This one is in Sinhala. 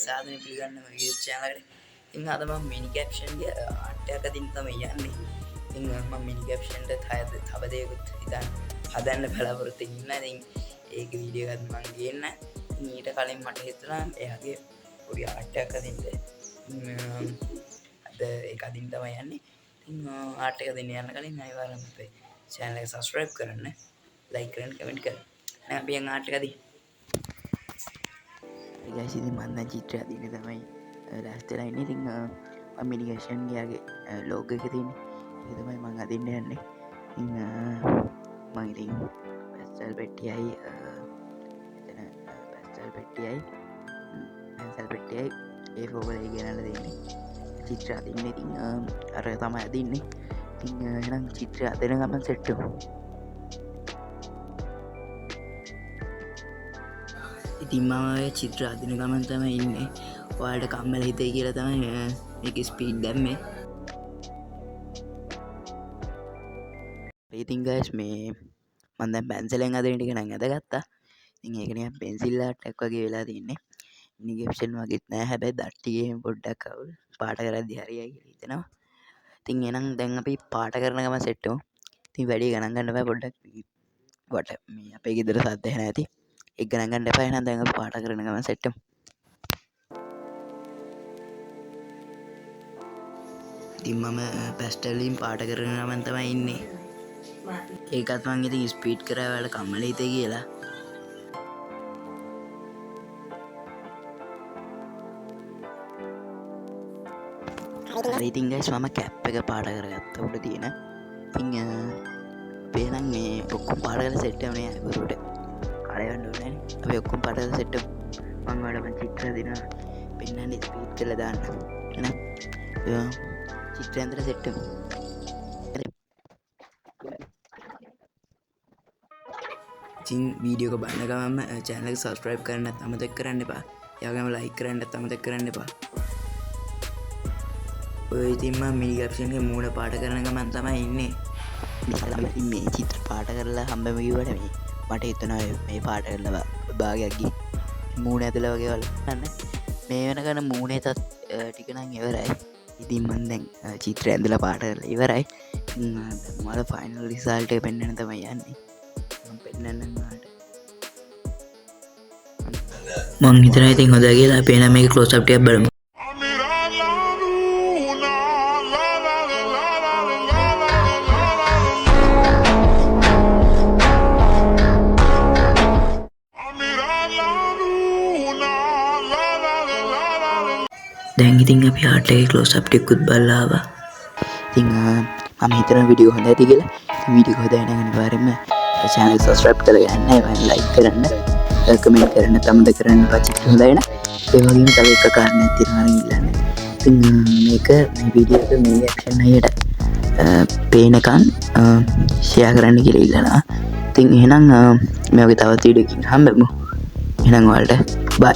සාධන පිළිගන්න මගේ channel එකට. ඉතින් අද මම mini caption එක 8ක් අදින්න තමයි යන්නේ. ඉතින් මම mini caption එක තව දෙයක්ත් හදන්න බලාපොරොත්තු වෙනවා. ඉතින් ඒක වීඩියෝ එකක් මම ගේන්න. ඊට කලින් මට හිතුණා එයාගේ පොඩි ආට් එකක් අදින්න. අද ඒක අදින්න තමයි යන්නේ. ඉතින් ආට් එක දෙන්න යන්න කලින් අනිවාර්යයෙන්ම අපේ channel එක subscribe කරන්න, like කරන්න, comment කරන්න. දැන් අපි යන් ආට් එක අදින්න. guys ඉතින් මම දැන් චිත්‍රය අදින්න තමයි ලෑස්ති වෙලා ඉන්නේ. ඉතින් මම mini caption ගියාගේ logo එක තියෙන්නේ. ඒක තමයි මම අදින්න යන්නේ. ඉතින් මම ඉතින් pastel පෙට්ටියයි pencil පෙට්ටියයි A4 වල ගෙනල්ලා දෙන්නේ. චිත්‍ර අදින්න ඉතින් අර තමයි අදින්නේ. ඉතින් එහෙනම් චිත්‍ර අදින ගමන් සෙට් වෙමු. ඉතින් මම චිත්‍ර අදින ගමන් තමයි ඉන්නේ. ඔයාලට කම්මල හිතේ කියලා තමයි මේක ස්පීඩ් දැම්මේ. ඉතින් guys මේ මම දැන් පැන්සලෙන් අදින ටික නම් අදගත්තා. ඉතින් ඒක නිකන් පෙන්සිල් ආට් එකක් වගේ වෙලා තින්නේ. මිනි කැප්ෂන් වගේත් නෑ. හැබැයි දත් ටිකේ පොඩ්ඩක් අවුල්. පාට කරද්දි හරියයි කියලා හිතෙනවා. ඉතින් එහෙනම් දැන් අපි පාට කරන ගමන් සෙට් වෙමු. ඉතින් වැඩි ගණන් ගන්න බෑ පොඩ්ඩක් වට මේ අපේ ගෙදර සද්ද ඇහෙන ඇති. ඒක ගණන් ගන්න එපා. එහෙනම් දැන් අපි පාට කරන ගමන් සෙට් වෙමු. ඉතින් මම පැස්ටල් වලින් පාට කරන ගමන් තමයි ඉන්නේ. ඒකත් මං ඉතින් ස්පීඩ් කරා ඔයාලට කම්මල හිතේ කියලා. ඉතින් guys මම කැප් එක පාට කරගත්තා උඩ තියෙන. ඉතින් පේනම් මේ ඔක්කොම පාට කරලා සෙට් වෙනවා නේ අකුරට. කලයන්න ඕනේ නේ. අපි ඔක්කොම පාට කරලා සෙට් වෙමු. මම ඔයාලට චිත්‍ර දෙනවා. පෙන්නන්නේ ස්පීඩ් කරලා දාන්න. එහෙනම් චිත්‍රය අතර සෙට් වෙමු. ඉතින් වීඩියෝ එක බලන ගමන්ම channel එක subscribe කරන්නත් අමතක කරන්න එපා. එයාගම like කරන්නත් අමතක කරන්න එපා. ඔය ඉතින් මම mini caption එකේ මූණ පාට කරන ගමන් තමයි ඉන්නේ. ඉතින් මේ චිත්‍ර පාට කරලා හම්බෙම කිව්වට මේ මට හිතුණා මේ පාට කරලා භාගයක් ගිහින් මූණ ඇදලා වගේ බලන්න. මේ වෙනකන් මූණේ ටික නම් ඉවරයි. ඉතින් මම දැන් චිත්‍රය ඇඳලා පාට කරලා ඉවරයි. මම ෆයිනල් රිසල්ට් එක පෙන්වන්න තමයි යන්නේ. මම පෙන්වන්නම් ඔයාලට. මං හිතනවා ඉතින් හොඳයි කියලා. අපි එන මේක ක්ලෝස් අප් ටිකක් බලමු. දැන් ඉතින් අපි ආට් එකේ ක්ලෝස් අප් ටිකකුත් බලලා ආවා. ඉතින් මම හිතන වීඩියෝ හොඳ ඇති කියලා. වීඩියෝ හොඳ නම් අනිවාර්යයෙන්ම channel එක subscribe කරගන්න, like කරන්න, comment කරන්න, තමද කරන්න පස්සේ හොඳයි නේ. ඒ වගේම තව එක කාරණයක් තියෙනවා නම් ඉල්ලන්න. ඉතින් මේක මේ වීඩියෝ එක මේ action අයට පේනකන් share කරන්න කියලා ඉල්ලනවා. ඉතින් එහෙනම් මේ වගේ තවත් වීඩියෝ එකකින් හම්බෙමු. එහෙනම් ඔයාලට bye.